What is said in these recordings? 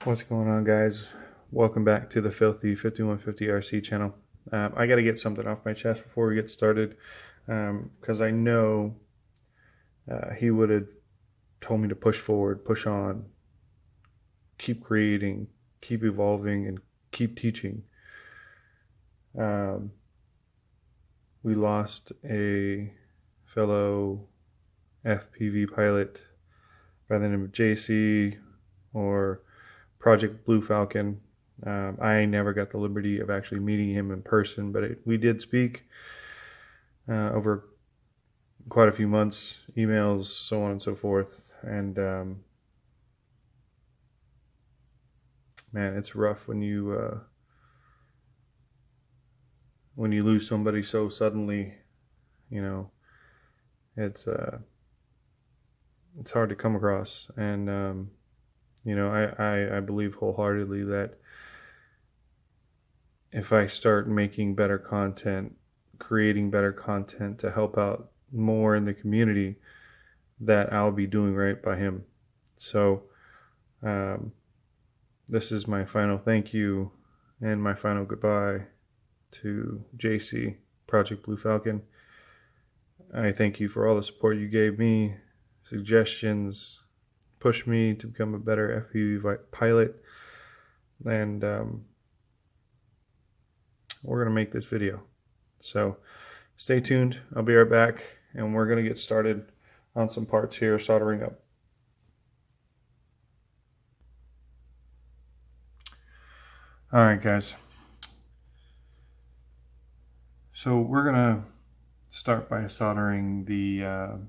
What's going on, guys? Welcome back to the Filthy 5150 RC channel. I got to get something off my chest before we get started, because I know he would have told me to push forward, push on, keep creating, keep evolving, and keep teaching. We lost a fellow FPV pilot by the name of JC, or Project Blue Falcon. I never got the liberty of actually meeting him in person, but we did speak over quite a few months, emails, so on and so forth. And man, it's rough when you lose somebody so suddenly. You know, it's hard to come across, and you know, I believe wholeheartedly that if I start making better content, creating better content to help out more in the community, that I'll be doing right by him. So this is my final thank you and my final goodbye to JC, Project Blue Falcon. I thank you for all the support you gave me, suggestions, pushed me to become a better FPV pilot, and we're going to make this video. So stay tuned. I'll be right back, and we're going to get started on some parts here, soldering up. All right, guys. So we're going to start by soldering the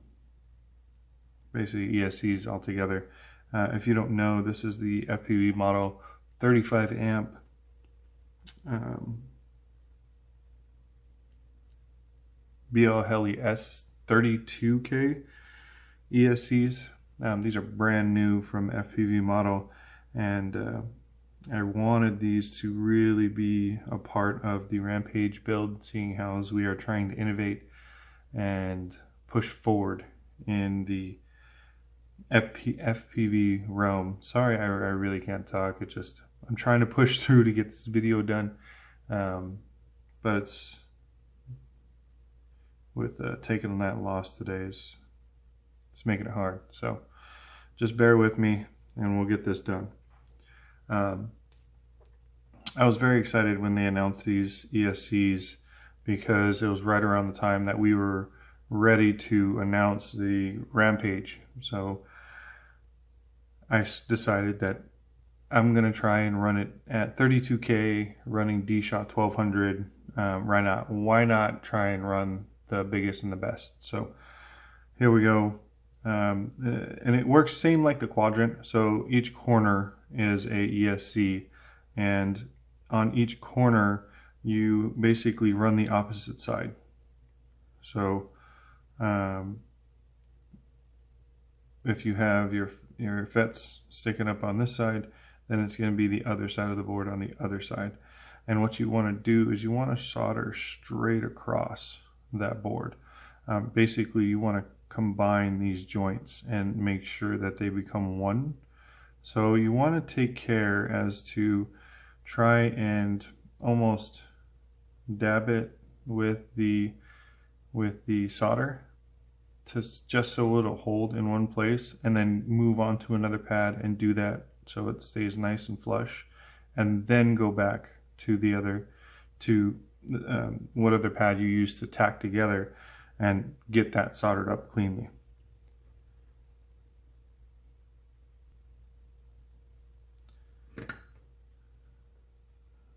basically ESCs all together. If you don't know, this is the FPV Model 35 amp BL Heli S32K ESCs. These are brand new from FPV Model, and I wanted these to really be a part of the Rampage build, seeing how as we are trying to innovate and push forward in the FPV realm. Sorry, I really can't talk. It's just I'm trying to push through to get this video done, but it's with taking on that loss today it's making it hard. So just bear with me, and we'll get this done. I was very excited when they announced these ESCs, because it was right around the time that we were ready to announce the Rampage. So I decided that I'm going to try and run it at 32K, running D-Shot 1200. Why not try and run the biggest and the best? So here we go. And it works same like the Quadrant. So each corner is a ESC, and on each corner you basically run the opposite side. So if you have your FETs sticking up on this side, then it's going to be the other side of the board on the other side. And what you want to do is you want to solder straight across that board. Basically, you want to combine these joints and make sure that they become one. So you want to take care as to try and almost dab it with the solder, to just so it'll hold in one place, and then move on to another pad and do that so it stays nice and flush, and then go back to the other, to what other pad you use to tack together, and get that soldered up cleanly.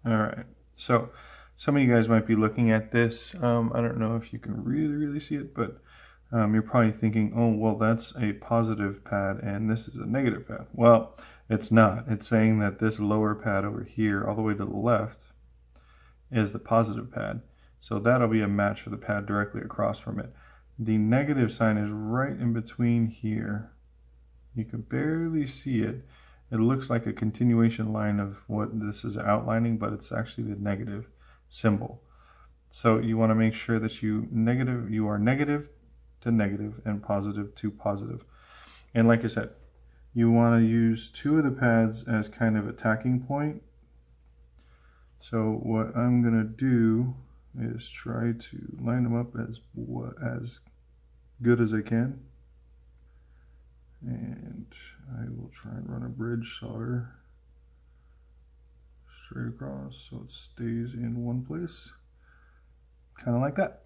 All right, so some of you guys might be looking at this. I don't know if you can really see it, but you're probably thinking, oh, well, that's a positive pad and this is a negative pad. Well, it's not. It's saying that this lower pad over here, all the way to the left, is the positive pad. So that'll be a match for the pad directly across from it. The negative sign is right in between here. You can barely see it. It looks like a continuation line of what this is outlining, but it's actually the negative symbol. So you want to make sure that you are negative to negative and positive to positive. And like I said, you want to use 2 of the pads as kind of a tacking point. So what I'm going to do is try to line them up as good as I can. And I will try and run a bridge solder straight across so it stays in one place. Kind of like that.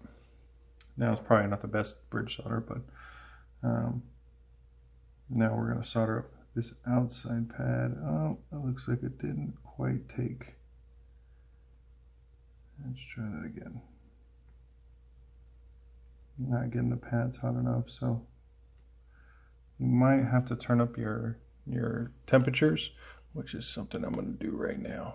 Now it's probably not the best bridge solder, but now we're going to solder up this outside pad. Oh, it looks like it didn't quite take. Let's try that again. Not getting the pads hot enough, so you might have to turn up your temperatures, which is something I'm going to do right now.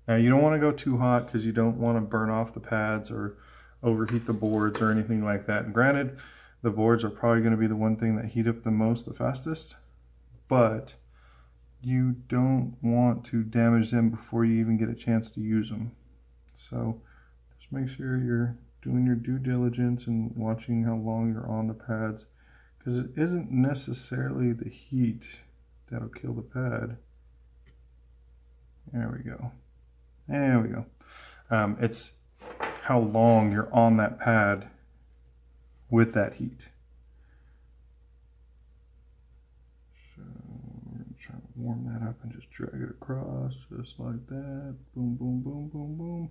Now you don't want to go too hot because you don't want to burn off the pads or overheat the boards or anything like that. And granted, the boards are probably going to be the one thing that heat up the most, the fastest, but you don't want to damage them before you even get a chance to use them. So just make sure you're doing your due diligence and watching how long you're on the pads, because it isn't necessarily the heat that'll kill the pad. There we go. There we go. It's how long you're on that pad with that heat. So we're going to try to warm that up and just drag it across just like that. Boom, boom, boom, boom, boom.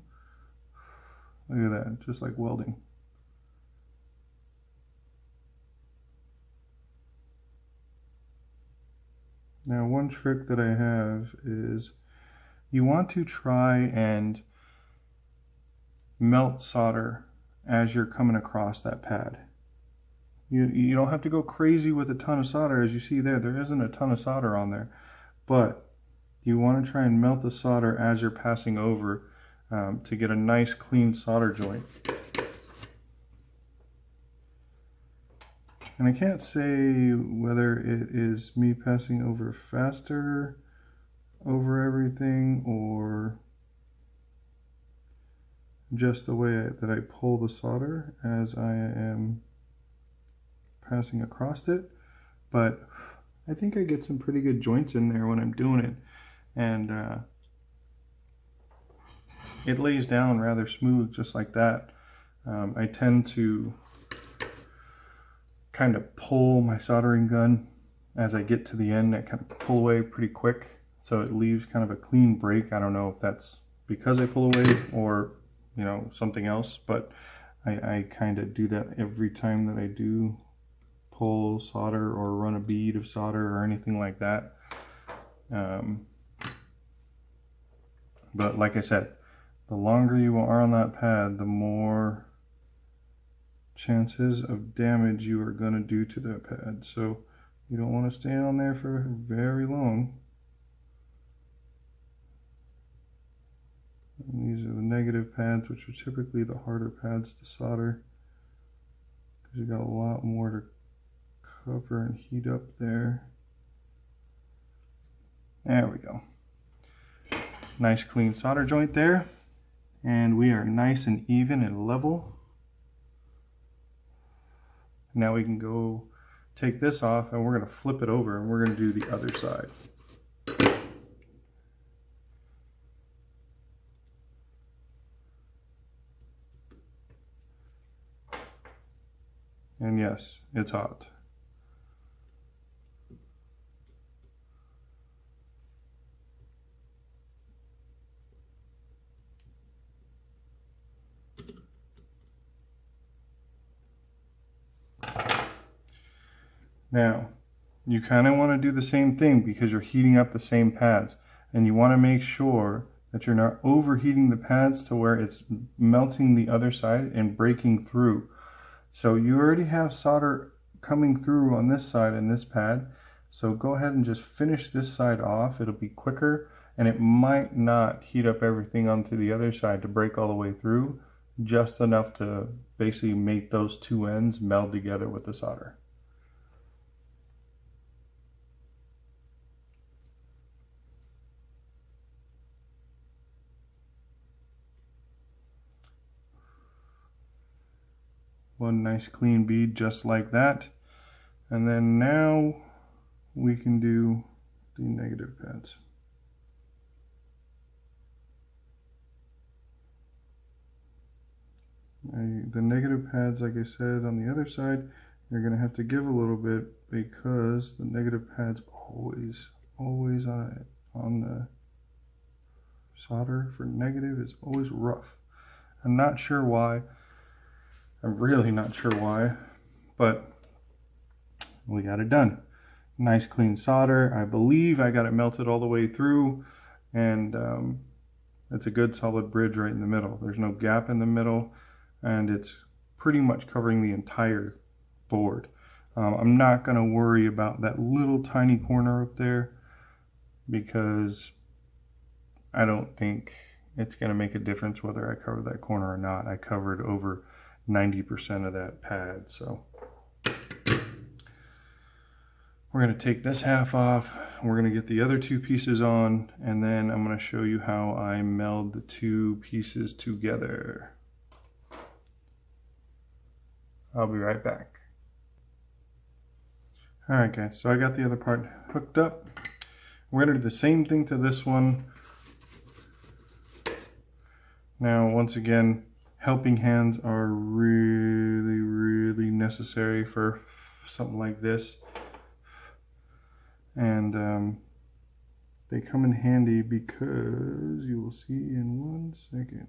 Look at that, just like welding. Now one trick that I have is you want to try and melt solder as you're coming across that pad. You don't have to go crazy with a ton of solder. As you see there isn't a ton of solder on there, but you want to try and melt the solder as you're passing over to get a nice clean solder joint. And I can't say whether it is me passing over faster over everything or just the way that I pull the solder as I am passing across it, but I think I get some pretty good joints in there when I'm doing it, and it lays down rather smooth just like that. I tend to kind of pull my soldering gun as I get to the end. I kind of pull away pretty quick so it leaves kind of a clean break. I don't know if that's because I pull away or something else, but I kind of do that every time that I do pull solder or run a bead of solder or anything like that. But like I said, the longer you are on that pad, the more chances of damage you are going to do to that pad. So you don't want to stay on there for very long. And these are the negative pads, which are typically the harder pads to solder because you got a lot more to cover and heat up there. There we go. Nice clean solder joint there, and we are nice and even and level. Now we can go take this off and we're going to flip it over and we're going to do the other side. And yes, it's hot. Now, you kind of want to do the same thing because you're heating up the same pads, and you want to make sure that you're not overheating the pads to where it's melting the other side and breaking through. So you already have solder coming through on this side and this pad, so go ahead and just finish this side off. It'll be quicker, and it might not heat up everything onto the other side to break all the way through, just enough to basically make those two ends meld together with the solder. one nice clean bead just like that. And then now we can do the negative pads. The negative pads, like I said, on the other side, you're going to have to give a little bit because the negative pads always on the solder for negative is always rough. I'm not sure why. I'm really not sure why, but we got it done. Nice clean solder. I believe I got it melted all the way through, and it's a good solid bridge right in the middle. There's no gap in the middle, and it's pretty much covering the entire board. I'm not going to worry about that little tiny corner up there because I don't think it's going to make a difference whether I cover that corner or not. I covered over 90% of that pad, so we're going to take this half off. We're going to get the other two pieces on, and then I'm going to show you how I meld the two pieces together. I'll be right back. Alright guys, so I got the other part hooked up. We're going to do the same thing to this one. Now, once again, helping hands are really necessary for something like this. And they come in handy because you will see in 1 second.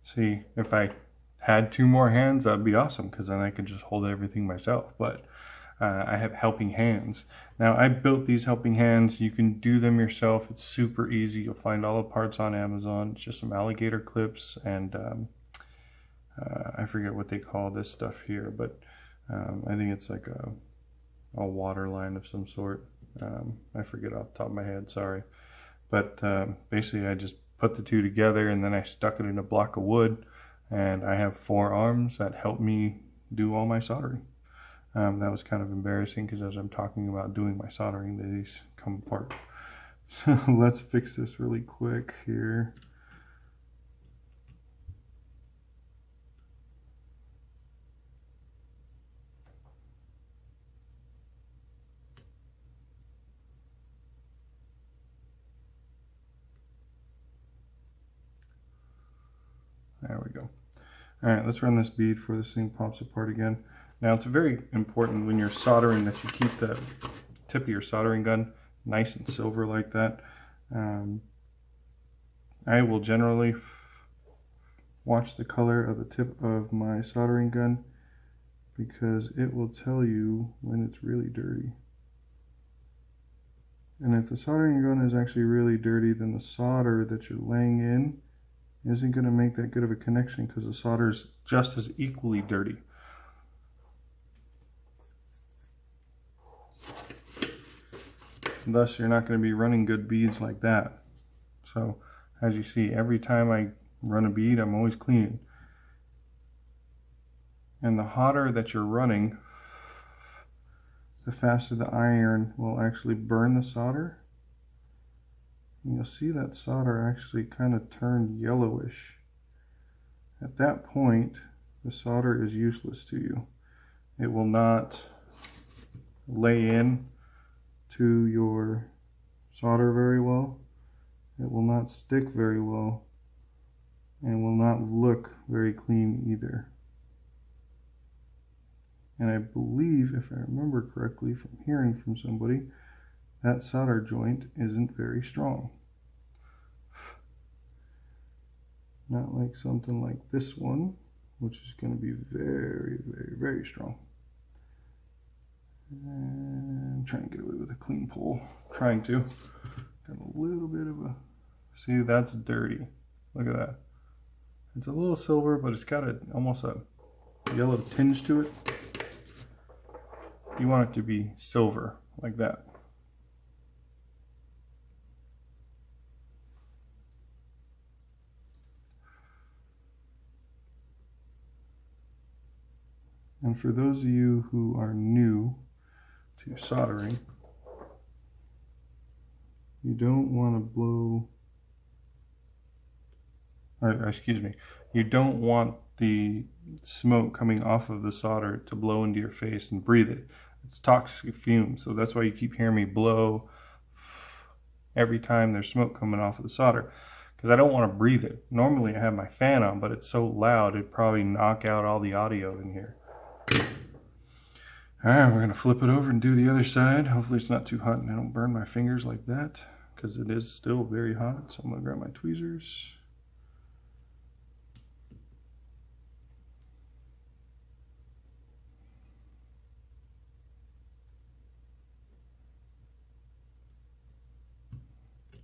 See, if I had 2 more hands, that'd be awesome because then I could just hold everything myself. But I have helping hands. Now, I built these helping hands. You can do them yourself. It's super easy. You'll find all the parts on Amazon. It's just some alligator clips and I forget what they call this stuff here, but I think it's like a water line of some sort. I forget off the top of my head, sorry. But basically I just put the two together and then I stuck it in a block of wood, and I have 4 arms that help me do all my soldering. That was kind of embarrassing because as I'm talking about doing my soldering, these come apart. So let's fix this really quick here. There we go. All right, let's run this bead before this thing pops apart again. Now, it's very important when you're soldering that you keep the tip of your soldering gun nice and silver like that. I will generally watch the color of the tip of my soldering gun because it will tell you when it's really dirty. And if the soldering gun is actually really dirty, then the solder that you're laying in isn't going to make that good of a connection because the solder is just as equally dirty. Thus, you're not going to be running good beads like that. So, as you see, every time I run a bead, I'm always cleaning. And the hotter that you're running, the faster the iron will actually burn the solder. And you'll see that solder actually kind of turn yellowish. At that point, the solder is useless to you. It will not lay in to your solder very well. It will not stick very well, and will not look very clean either. And I believe, if I remember correctly from hearing from somebody, that solder joint isn't very strong. Not like something like this one, which is going to be very strong. And I'm trying to get away with a clean pull. Trying to. Got a little bit of a... See, that's dirty. Look at that. It's a little silver, but it's got almost a yellow tinge to it. You want it to be silver, like that. And for those of you who are new to soldering, you don't want to blow, excuse me, you don't want the smoke coming off of the solder to blow into your face and breathe it. It's toxic fumes, so that's why you keep hearing me blow every time there's smoke coming off of the solder, because I don't want to breathe it. Normally I have my fan on, but it's so loud it'd probably knock out all the audio in here. Alright, we're going to flip it over and do the other side. Hopefully it's not too hot and I don't burn my fingers like that, because it is still very hot. So I'm going to grab my tweezers.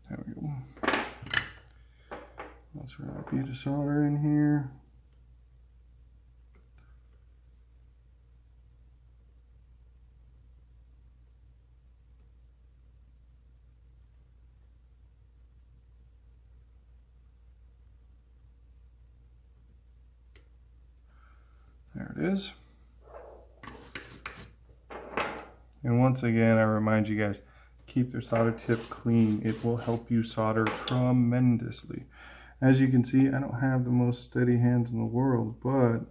There we go. That's where I bead of solder in here. There it is. And once again, I remind you guys, keep their solder tip clean. It will help you solder tremendously. As you can see, I don't have the most steady hands in the world, but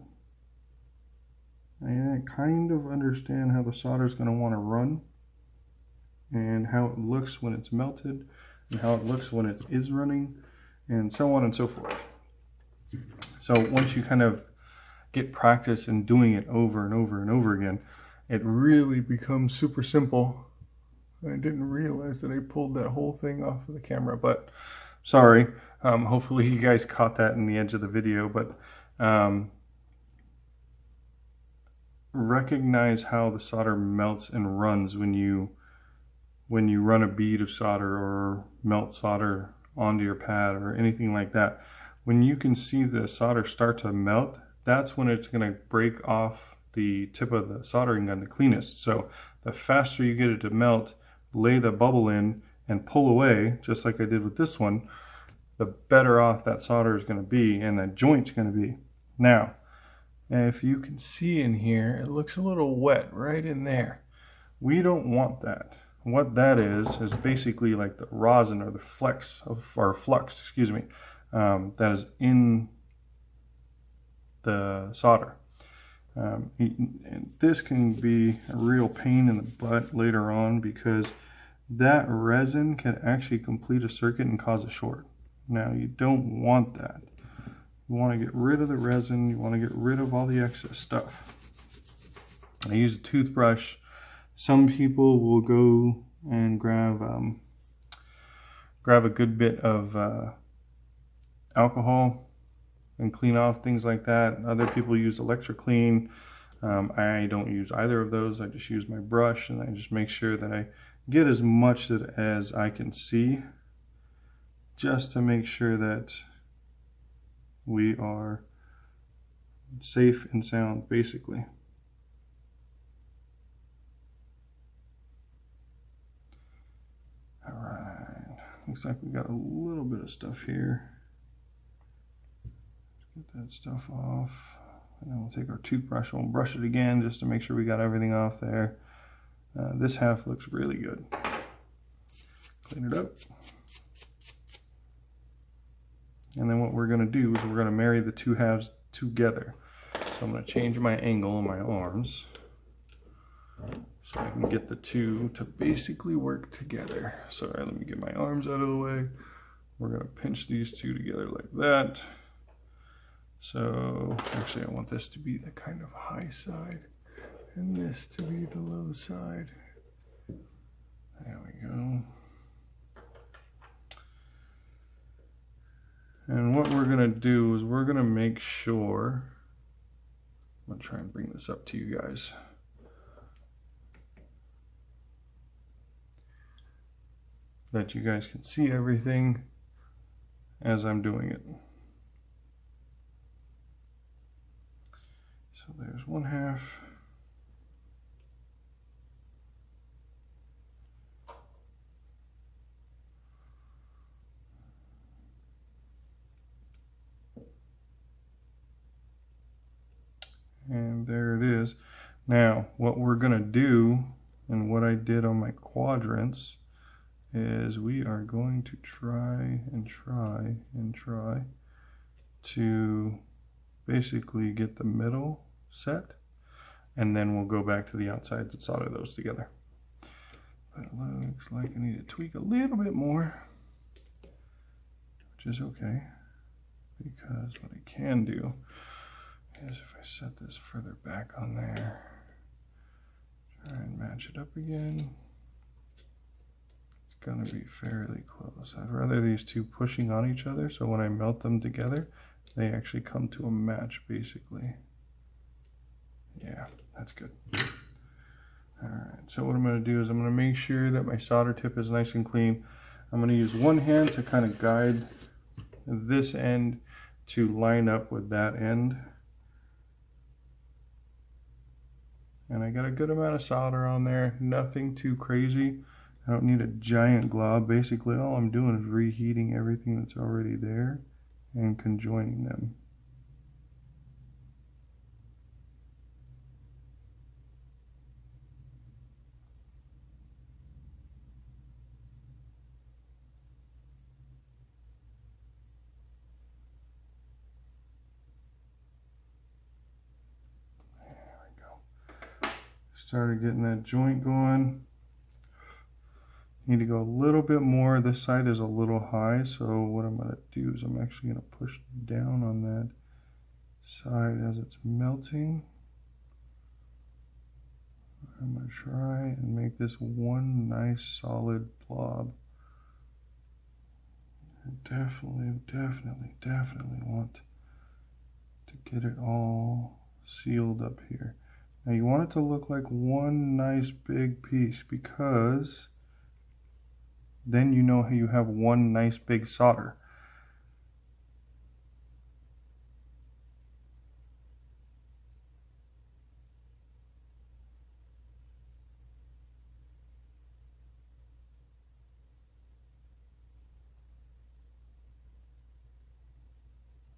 I kind of understand how the solder is going to want to run and how it looks when it's melted and how it looks when it is running and so on and so forth. So once you kind of get practice in doing it over and over and over again, it really becomes super simple. I didn't realize that I pulled that whole thing off of the camera, but sorry. Hopefully you guys caught that in the edge of the video, but recognize how the solder melts and runs when you run a bead of solder or melt solder onto your pad or anything like that. When you can see the solder start to melt, that's when it's going to break off the tip of the soldering gun the cleanest. So the faster you get it to melt, lay the bubble in and pull away, just like I did with this one, the better off that solder is going to be and that joint's going to be. Now, if you can see in here, it looks a little wet right in there. We don't want that. What that is basically like the rosin or the flux, excuse me, that is in the solder. And this can be a real pain in the butt later on, because that resin can actually complete a circuit and cause a short. Now you don't want that. You want to get rid of the resin. You want to get rid of all the excess stuff. I use a toothbrush. Some people will go and grab a good bit of alcohol and clean off things like that. Other people use electric clean. I don't use either of those. I just use my brush and I just make sure that I get as much as I can see, just to make sure that we are safe and sound, basically. All right, looks like we got a little bit of stuff here. Let's get that stuff off. And then we'll take our toothbrush and we'll brush it again just to make sure we got everything off there. This half looks really good. Clean it up. And then what we're going to do is we're going to marry the two halves together. So I'm going to change my angle on my arms so I can get the two to basically work together. So let me get my arms out of the way. We're going to pinch these two together like that. So actually I want this to be the kind of high side and this to be the low side. There we go. And what we're going to do is we're going to make sure, I'm going to try and bring this up to you guys. That you guys can see everything as I'm doing it. So there's one half. And there it is. Now, what we're gonna do, and what I did on my quadrants, is we are going to try to basically get the middle set, and then we'll go back to the outsides and solder those together. But it looks like I need to tweak a little bit more, which is okay, because what I can do is if I set this further back on there, try and match it up again, it's going to be fairly close. I'd rather these two pushing on each other, so when I melt them together, they actually come to a match, basically. Yeah, that's good. Alright, so what I'm going to do is I'm going to make sure that my solder tip is nice and clean. I'm going to use one hand to kind of guide this end to line up with that end. And I got a good amount of solder on there, nothing too crazy. I don't need a giant glob. Basically all I'm doing is reheating everything that's already there and conjoining them. Started getting that joint going. Need to go a little bit more. This side is a little high, so what I'm going to do is I'm actually going to push down on that side as it's melting. I'm going to try and make this one nice solid blob. I definitely want to get it all sealed up here. Now you want it to look like one nice big piece, because then you know how you have one nice big solder.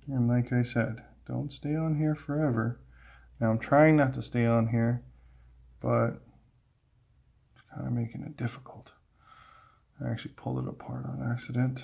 And like I said, don't stay on here forever. Now I'm trying not to stay on here, but it's kind of making it difficult. I actually pulled it apart on accident.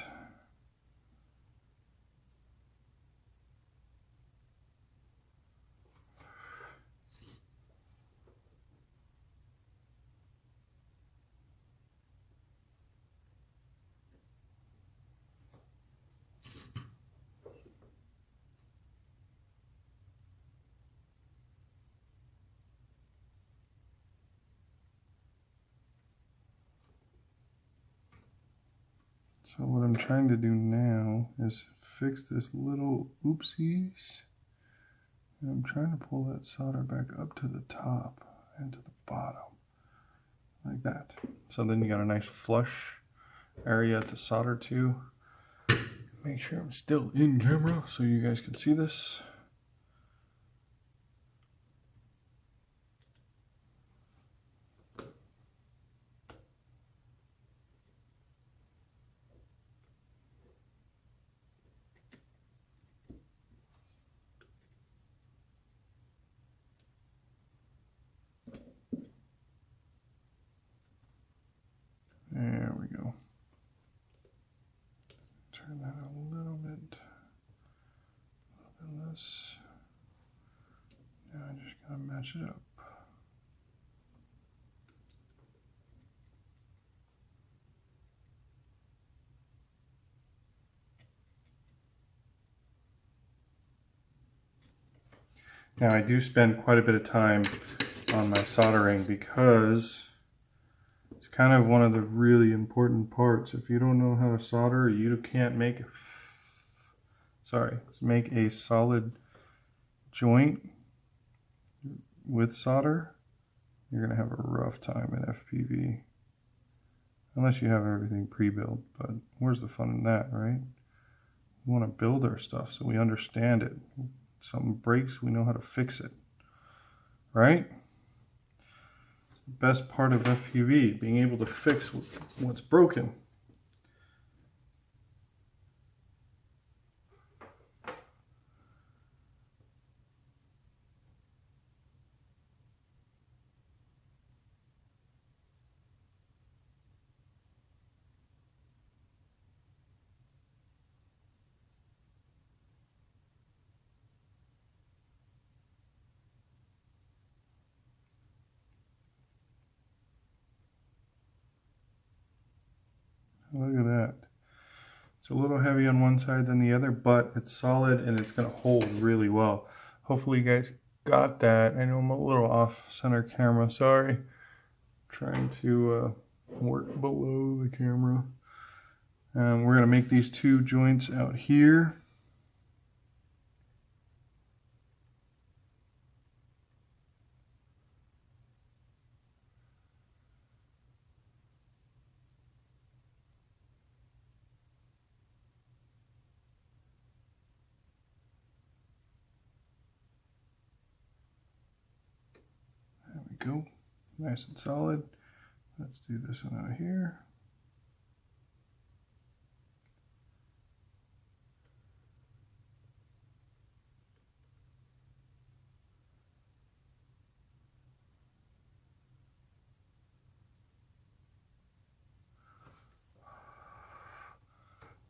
So what I'm trying to do now is fix this little oopsies. And I'm trying to pull that solder back up to the top and to the bottom, like that. So then you got a nice flush area to solder to. Make sure I'm still in camera so you guys can see this. There we go. Turn that a little bit less. Now I just gotta match it up. Now I do spend quite a bit of time on my soldering because it's kind of one of the really important parts. If you don't know how to solder, you can't make a solid joint with solder. You're gonna have a rough time in FPV. Unless you have everything pre-built, but where's the fun in that, right? We want to build our stuff so we understand it. If something breaks, we know how to fix it, right? It's the best part of FPV, being able to fix what's broken. Look at that. It's a little heavy on one side than the other, but it's solid and it's going to hold really well. Hopefully you guys got that. I know I'm a little off center camera, sorry. Trying to work below the camera. We're going to make these two joints out here. Go, nice and solid. Let's do this one out here.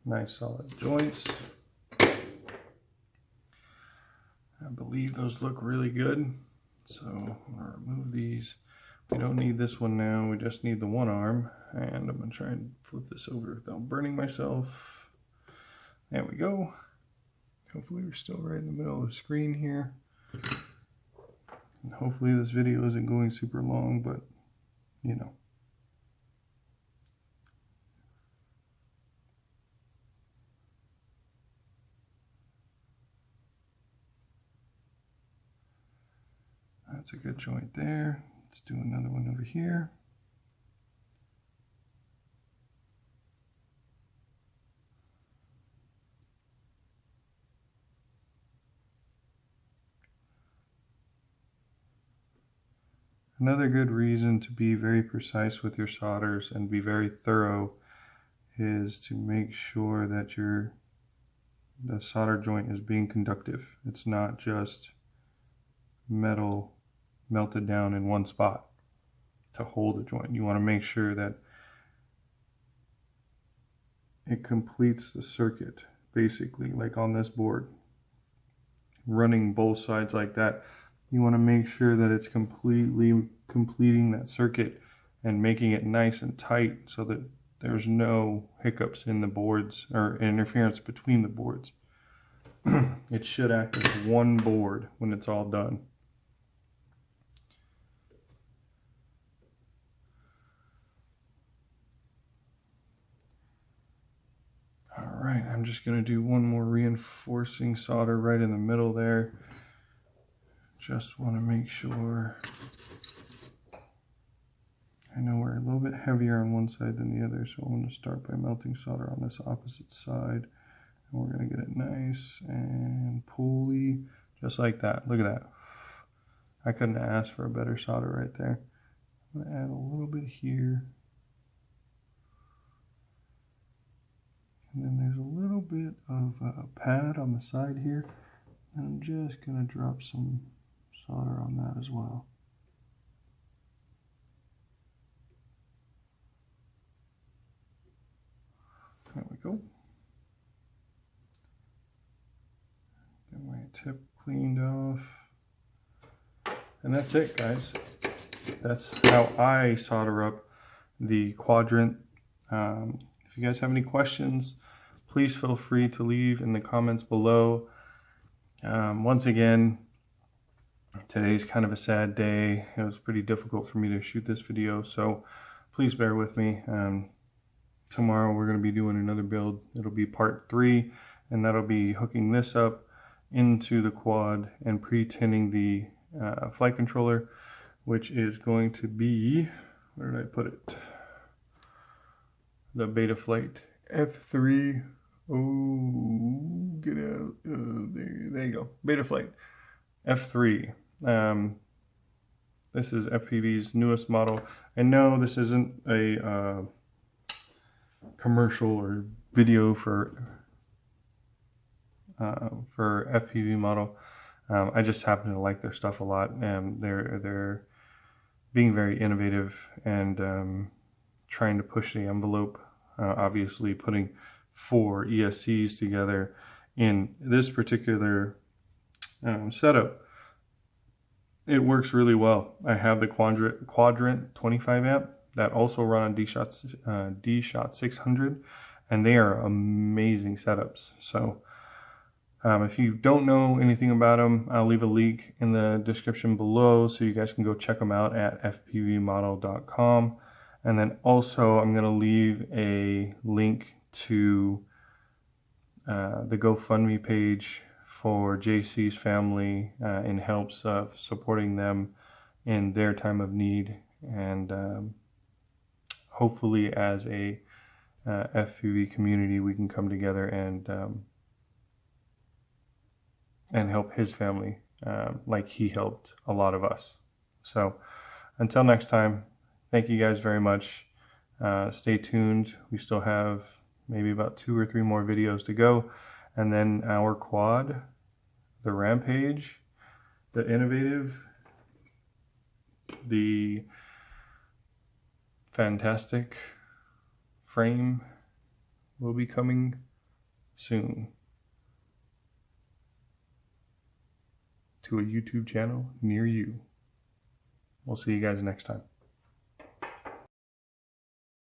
Nice solid joints. I believe those look really good. So I'm going to remove these. We don't need this one now, we just need the one arm. And I'm going to try and flip this over without burning myself. There we go. Hopefully we're still right in the middle of the screen here. And hopefully this video isn't going super long, but you know. That's a good joint there. Let's do another one over here. Another good reason to be very precise with your solders and be very thorough is to make sure that the solder joint is being conductive. It's not just metal melted down in one spot to hold a joint. You want to make sure that it completes the circuit, basically, like on this board. Running both sides like that, you want to make sure that it's completely completing that circuit and making it nice and tight so that there's no hiccups in the boards or interference between the boards. It should act as one board when it's all done. Alright, I'm just going to do one more reinforcing solder right in the middle there. Just want to make sure. I know we're a little bit heavier on one side than the other, so I'm going to start by melting solder on this opposite side. And we're going to get it nice and pulley, just like that. Look at that. I couldn't ask for a better solder right there. I'm going to add a little bit here. And then there's a little bit of a pad on the side here. And I'm just going to drop some solder on that as well. There we go. Get my tip cleaned off. And that's it, guys. That's how I solder up the Quadrant. If you guys have any questions, please feel free to leave in the comments below. Once again, today's kind of a sad day. It was pretty difficult for me to shoot this video, so please bear with me. Tomorrow we're going to be doing another build. It'll be part 3, and that'll be hooking this up into the quad and pre-tinning the flight controller, which is going to be, where did I put it? The Betaflight F3. Oh, get out. There you go. Betaflight F3. This is FPV's newest model. And no, this isn't a commercial or video for FPV Model. I just happen to like their stuff a lot, and they're being very innovative and trying to push the envelope. Obviously, putting 4 ESCs together in this particular setup, it works really well. I have the Quadrant 25 amp. that also run on D-Shot 600, and they are amazing setups. So if you don't know anything about them, I'll leave a link in the description below so you guys can go check them out at fpvmodel.com. And then also I'm going to leave a link to the GoFundMe page for JC's family in hopes of supporting them in their time of need, and hopefully as a FPV community we can come together and help his family like he helped a lot of us. So until next time, thank you guys very much. Stay tuned. We still have maybe about 2 or 3 more videos to go, and then our quad, the Rampage, the Innovative, the Fantastic frame will be coming soon to a YouTube channel near you. We'll see you guys next time.